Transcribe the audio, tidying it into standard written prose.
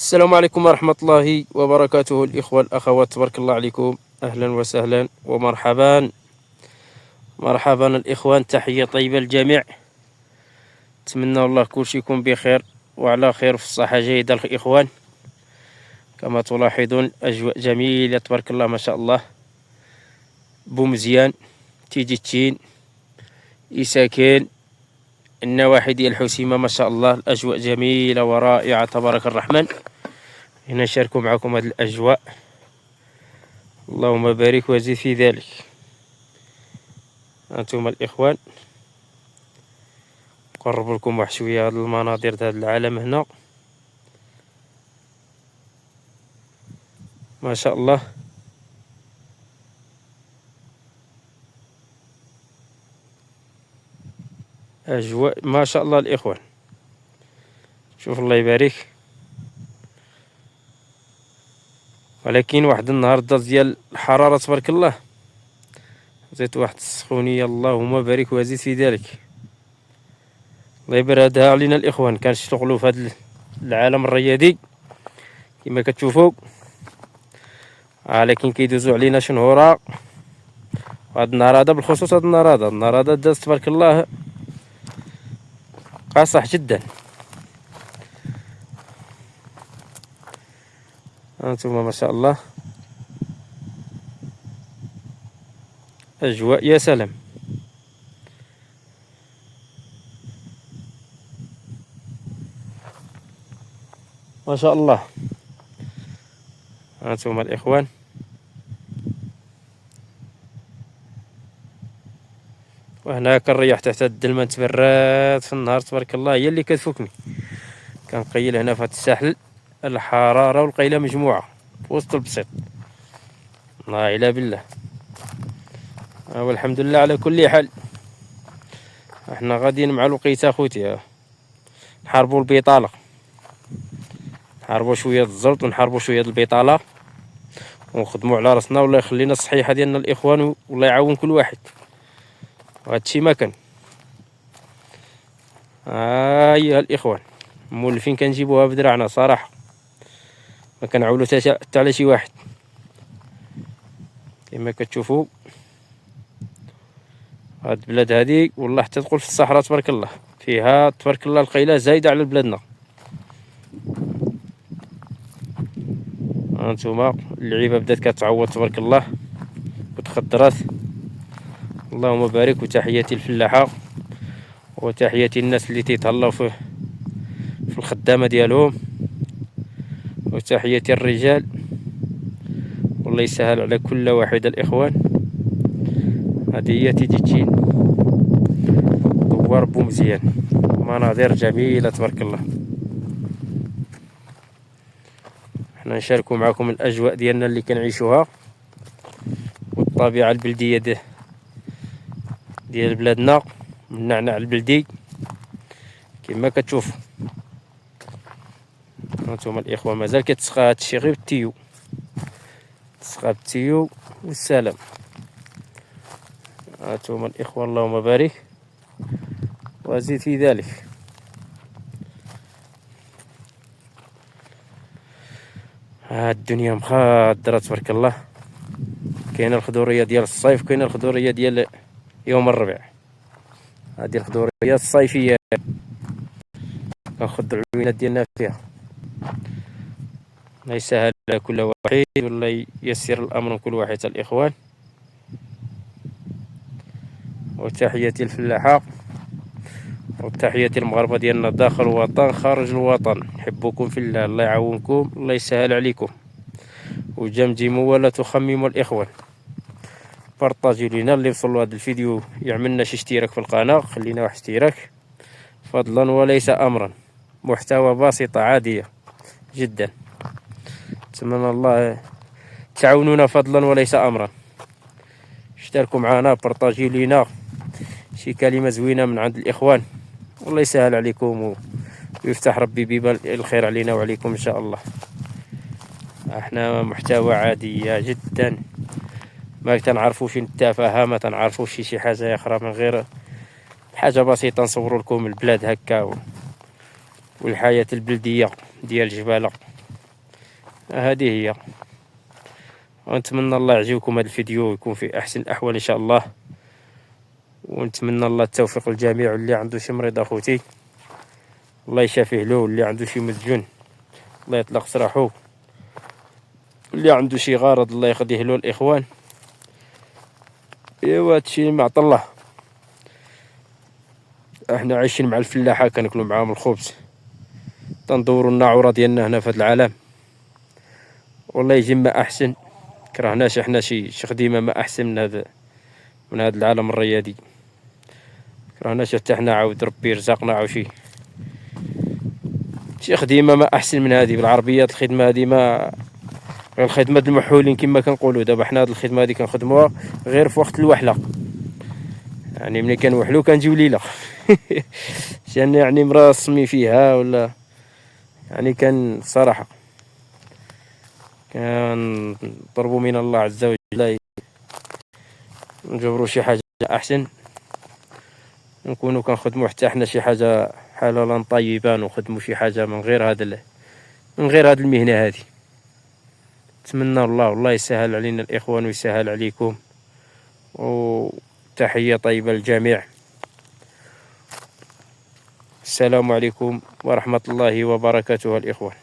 السلام عليكم ورحمة الله وبركاته، الإخوة الأخوات، تبارك الله عليكم. أهلا وسهلا ومرحبا. مرحبا الإخوان، تحية طيبة للجميع. نتمنى الله كل شيء يكون بخير وعلى خير في الصحة جيدة الإخوان. كما تلاحظون أجواء جميلة تبارك الله ما شاء الله. بومزيان، تيجي تشين، إساكين، النواحي ديال الحسيمة ما شاء الله. الأجواء جميلة ورائعة تبارك الرحمن. هنا نشارك معكم هذه الأجواء، اللهم بارك وزد في ذلك. أنتم الإخوان، نقرب لكم واحد شوية هاد المناظر د هذا العالم هنا ما شاء الله. أجواء ما شاء الله الإخوان. شوف الله يبارك. ولكن واحد النهار ديال الحرارة تبارك الله، زيت واحد السخونية اللهم بارك وزيد في ذلك. الله يبردها علينا الإخوان. كنشتغلوا في هذا العالم الرياضي كما كتشوفوا، لكن كيدوزوا علينا شنهورا. هاد النهار هذا بالخصوص، هاد النهار هذا داز تبارك الله قاصح جدا. هانتوما ما شاء الله أجواء يا سلام. ما شاء الله. هانتوما الإخوان، وهنا كنريح تحت هاد الدلمة نتبرد في النهار تبارك الله، هي اللي كتفوكني. كنقيل هنا في هاد الساحل الحرارة والقيلة مجموعة في وسط البسيط. لا إله بالله. والحمد لله على كل حال. احنا غاديين مع الوقيته اخوتي، نحاربوا البطاله، نحاربوا شويه الزلط ونحاربوا شويه البطاله، ونخدموا على راسنا. والله يخلينا الصحيحه ديالنا الاخوان، والله يعاون كل واحد. وهذا الشيء ما كان. ايها الاخوان، مولفين كنجيبوها بدراعنا صراحه، ما كنعولوا حتى على شي واحد. كما كتشوفوا هاد البلاد هادي، والله حتى تقول في الصحراء تبارك الله فيها تبارك الله القيله زايده على بلادنا. هانتوما اللعيبه بدات كتعوض تبارك الله وتخدرات، اللهم بارك. وتحياتي الفلاحه، وتحياتي الناس اللي تيتهلاو في الخدامه ديالهم، وتحياتي الرجال. والله يسهل على كل واحد الاخوان. هذه هي تيجي تشين، دوار بومزيان، مناظر جميله تبارك الله. حنا نشاركوا معكم الاجواء ديالنا اللي كنعيشوها، والطبيعه البلديه ديال بلادنا، النعناع البلدي كما كتشوفوا. هانتوما الاخوه، مازال كتسقى هادشي غير بالتيو، تسقى بالتيو والسلام. هانتوما الاخوه، اللهم بارك وزيد في ذلك. هاد الدنيا مخادره تبارك الله. كاينه الخضوريه ديال الصيف، كاينه الخضوريه ديال يوم الربيع. هذه الخضوريه الصيفيه كنخضروا العوينات ديالنا فيها. الله يسهل على كل واحد، والله ييسر الامر لكل واحد الاخوان. وتحياتي الفلاحه، وتحياتي المغاربه ديالنا داخل الوطن خارج الوطن. نحبكم في الله، الله يعاونكم، الله يسهل عليكم. وجمجموا ولا تخمموا الاخوان. بارطاجيو لينا اللي وصلوا هذا الفيديو، يعملنا شي اشتراك في القناه، خلينا واحد اشتراك فضلا وليس امرا. محتوى بسيطه عاديه جدا. اتمنى الله تعاونونا فضلا وليس امرا. اشتركوا معنا، بارطاجيو لينا شي كلمه زوينه من عند الاخوان، والله يسهل عليكم ويفتح ربي بيبان الخير علينا وعليكم ان شاء الله. احنا محتوى عاديه جدا، ما تنعرفوش التفاهه، ما تنعرفوش شي حاجه اخرى، من غير حاجه بسيطه نصوروا لكم البلاد هكا والحياه البلديه ديال الجباله. هذه هي. ونتمنى الله يعجبكم هذا الفيديو ويكون في احسن الاحوال ان شاء الله. ونتمنى الله التوفيق للجميع، واللي عنده شي مريض اخوتي الله يشافيه له، واللي عنده شي مسجون الله يطلق سراحه، اللي عنده شي غرض الله يقضيه له الاخوان. ايوا هادشي ما عطا الله. احنا عايشين مع الفلاحه كناكلوا معاهم الخبز، تندوروا الناعوره ديالنا هنا في هذا العالم. والله يجي ما احسن، كرهناش احنا شي خديمه ما احسن من هذا العالم الريادي. كرهناش حتى حنا عاود ربي يرزقنا عاود شي خديمه ما احسن من هذه. بالعربيات الخدمه هذه ما غير الخدمه د المحولين كما كنقولوا. دابا حنا هاد الخدمه هذه كنخدموها غير في وقت الوحله، يعني ملي كنوحلو كنجيو ليله عشان يعني مراسمي فيها ولا يعني كان الصراحه كنطلبوا من الله عز وجل نجبروا شي حاجه احسن، نكونوا كنخدموا حتى حنا شي حاجه حلالا طيبه، ونخدموا شي حاجه من غير هاد المهنه هذه. نتمنى الله يسهل علينا الاخوان ويسهل عليكم، وتحيه طيبه للجميع. السلام عليكم ورحمه الله وبركاته الاخوان.